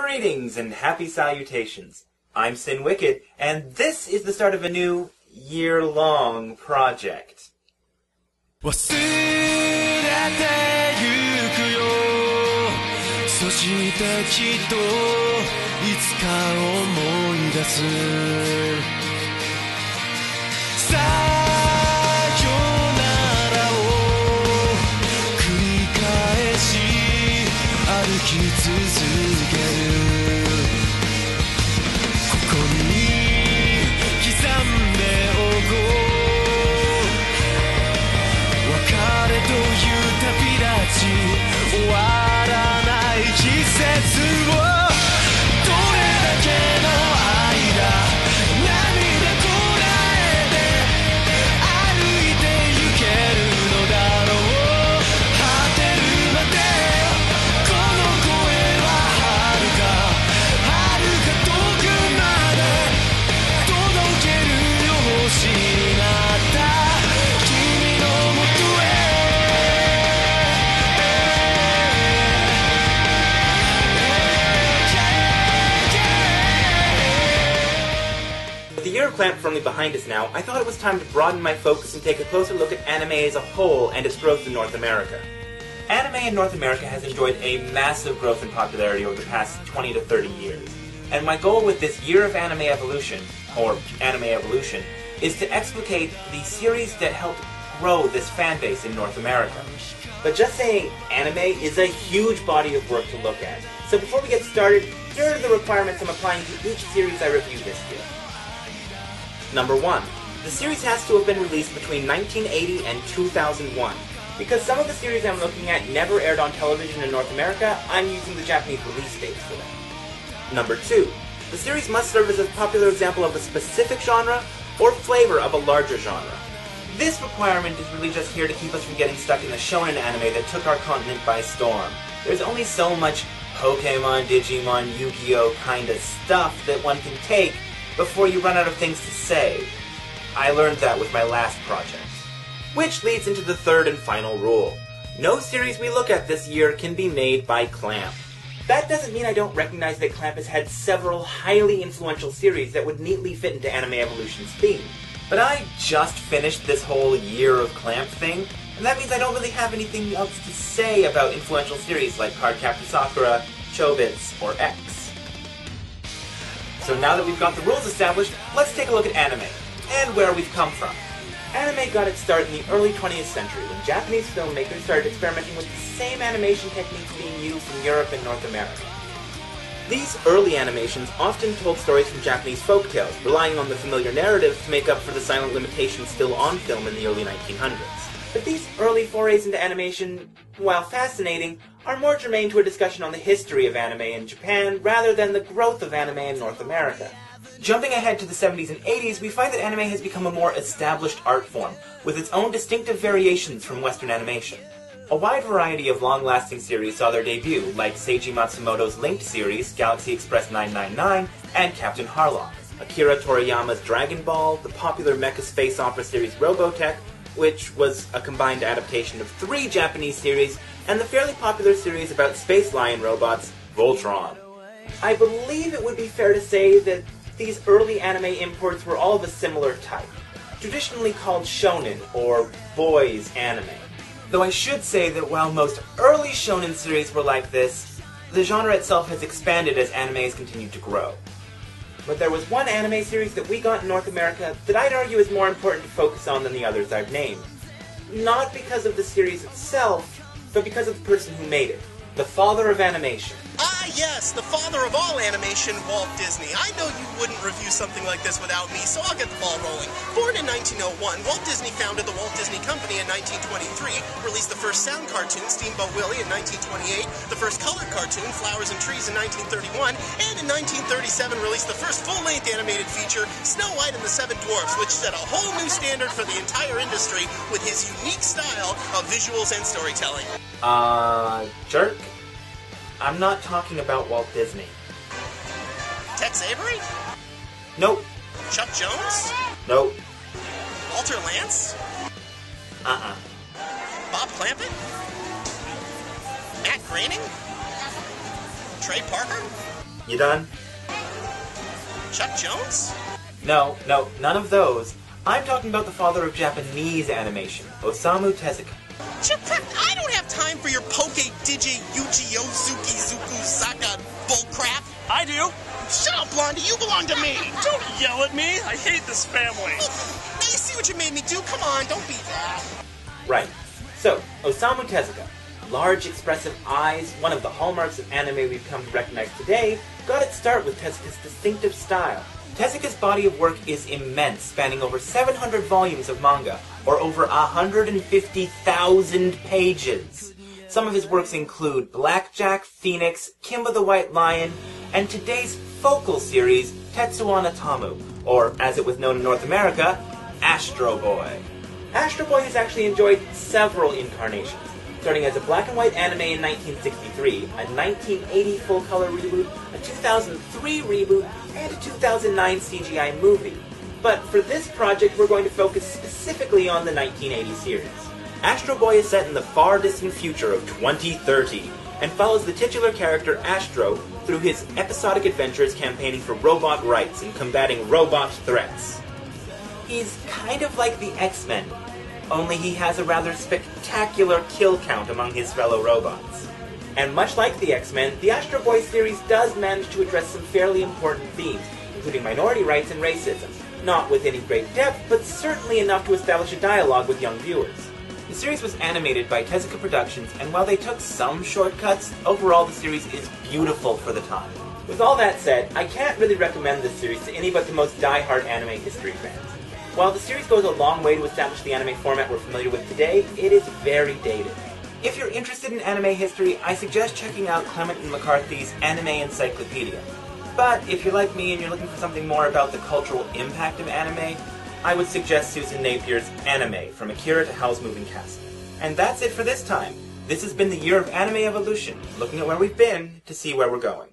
Greetings and happy salutations. I'm Sin Wicked, and this is the start of a new, year-long project. 忘れてゆくよそしてきっといつか思い出すさよならを繰り返し歩き続けるここに刻んでおこう別れという旅立ち終わらない季節をどれだけの間涙こらえて歩いて行けるのだろう果てるまでこの声は遥か遠くまで届けるよ星になった君のもとへWith the year of Clamp firmly behind us now, I thought it was time to broaden my focus and take a closer look at anime as a whole and its growth in North America. Anime in North America has enjoyed a massive growth in popularity over the past 20 to 30 years, and my goal with this Year of Anime Evolution, or AnimEvolution, is to explicate the series that helped grow this fanbase in North America. But just saying anime is a huge body of work to look at, so before we get started, here are the requirements I'm applying to each series I review this year. Number 1. The series has to have been released between 1980 and 2001. Because some of the series I'm looking at never aired on television in North America, I'm using the Japanese release dates for them. Number 2. The series must serve as a popular example of a specific genre or flavor of a larger genre. This requirement is really just here to keep us from getting stuck in the shonen anime that took our continent by storm. There's only so much Pokemon, Digimon, Yu-Gi-Oh! Kinda stuff that one can take before you run out of things to say. I learned that with my last project. Which leads into the third and final rule. No series we look at this year can be made by Clamp. That doesn't mean I don't recognize that Clamp has had several highly influential series that would neatly fit into AnimEvolution's theme. But I just finished this whole Year of Clamp thing, and that means I don't really have anything else to say about influential series like Cardcaptor Sakura, Chobits, or X. So now that we've got the rules established, let's take a look at anime, and where we've come from. Anime got its start in the early 20th century when Japanese filmmakers started experimenting with the same animation techniques being used in Europe and North America. These early animations often told stories from Japanese folktales, relying on the familiar narratives to make up for the silent limitations still on film in the early 1900s. But these early forays into animation, while fascinating, are more germane to a discussion on the history of anime in Japan rather than the growth of anime in North America. Jumping ahead to the 70s and 80s, we find that anime has become a more established art form, with its own distinctive variations from Western animation. A wide variety of long-lasting series saw their debut, like Seiji Matsumoto's Linked series, Galaxy Express 999, and Captain Harlock, Akira Toriyama's Dragon Ball, the popular mecha space opera series Robotech, which was a combined adaptation of 3 Japanese series, and the fairly popular series about space lion robots, Voltron. I believe it would be fair to say that these early anime imports were all of a similar type, traditionally called shonen, or boys anime. Though I should say that while most early shonen series were like this, the genre itself has expanded as anime has continued to grow. But there was one anime series that we got in North America that I'd argue is more important to focus on than the others I've named. Not because of the series itself, but because of the person who made it. The father of animation. Ah, yes, the father of all animation, Walt Disney. I know you wouldn't review something like this without me, so I'll get the ball rolling. Born in 1901, Walt Disney founded the Walt Disney Company in 1923, released the first sound cartoon, Steamboat Willie, in 1928, the first colored cartoon, Flowers and Trees, in 1931, and in 1937 released the first full-length animated feature, Snow White and the Seven Dwarfs, which set a whole new standard for the entire industry with his unique style of visuals and storytelling. Jerk? I'm not talking about Walt Disney. Tex Avery? Nope. Chuck Jones? Nope. Walter Lantz? Bob Clampett? Matt Groening? Trey Parker? You done? Chuck Jones? No, none of those. I'm talking about the father of Japanese animation, Osamu Tezuka. I don't have time for your Poke Digi Yu-Gi-Oh! Zuki Zuku Saka bullcrap. I do. Shut up, Blondie. You belong to me. Don't yell at me. I hate this family. Now you see what you made me do? Come on, don't be that. Right. So, Osamu Tezuka, large expressive eyes, one of the hallmarks of anime we've come to recognize today, got its start with Tezuka's distinctive style. Tezuka's body of work is immense, spanning over 700 volumes of manga, or over 150,000 pages. Some of his works include Blackjack, Phoenix, Kimba the White Lion, and today's focal series, Tetsuwan Atamu, or as it was known in North America, Astro Boy. Astro Boy has actually enjoyed several incarnations, starting as a black and white anime in 1963, a 1980 full-color reboot, a 2003 reboot, and a 2009 CGI movie. But for this project, we're going to focus specifically on the 1980 series. Astro Boy is set in the far distant future of 2030, and follows the titular character Astro through his episodic adventures campaigning for robot rights and combating robot threats. He's kind of like the X-Men, only he has a rather spectacular kill count among his fellow robots. And much like the X-Men, the Astro Boy series does manage to address some fairly important themes, including minority rights and racism. Not with any great depth, but certainly enough to establish a dialogue with young viewers. The series was animated by Tezuka Productions, and while they took some shortcuts, overall the series is beautiful for the time. With all that said, I can't really recommend this series to any but the most die-hard anime history fans. While the series goes a long way to establish the anime format we're familiar with today, it is very dated. If you're interested in anime history, I suggest checking out Clement and McCarthy's Anime Encyclopedia. But if you're like me and you're looking for something more about the cultural impact of anime, I would suggest Susan Napier's Anime, From Akira to Howl's Moving Castle. And that's it for this time. This has been the year of AnimEvolution, looking at where we've been to see where we're going.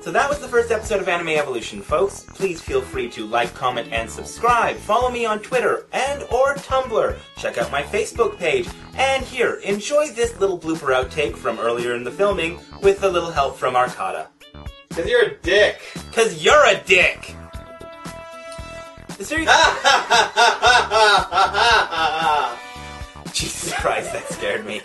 So that was the first episode of AnimEvolution, folks. Please feel free to like, comment, and subscribe. Follow me on Twitter and or Tumblr. Check out my Facebook page. And here, enjoy this little blooper outtake from earlier in the filming with a little help from Arcata. 'Cause you're a dick. 'Cause you're a dick! The series... Jesus Christ, that scared me.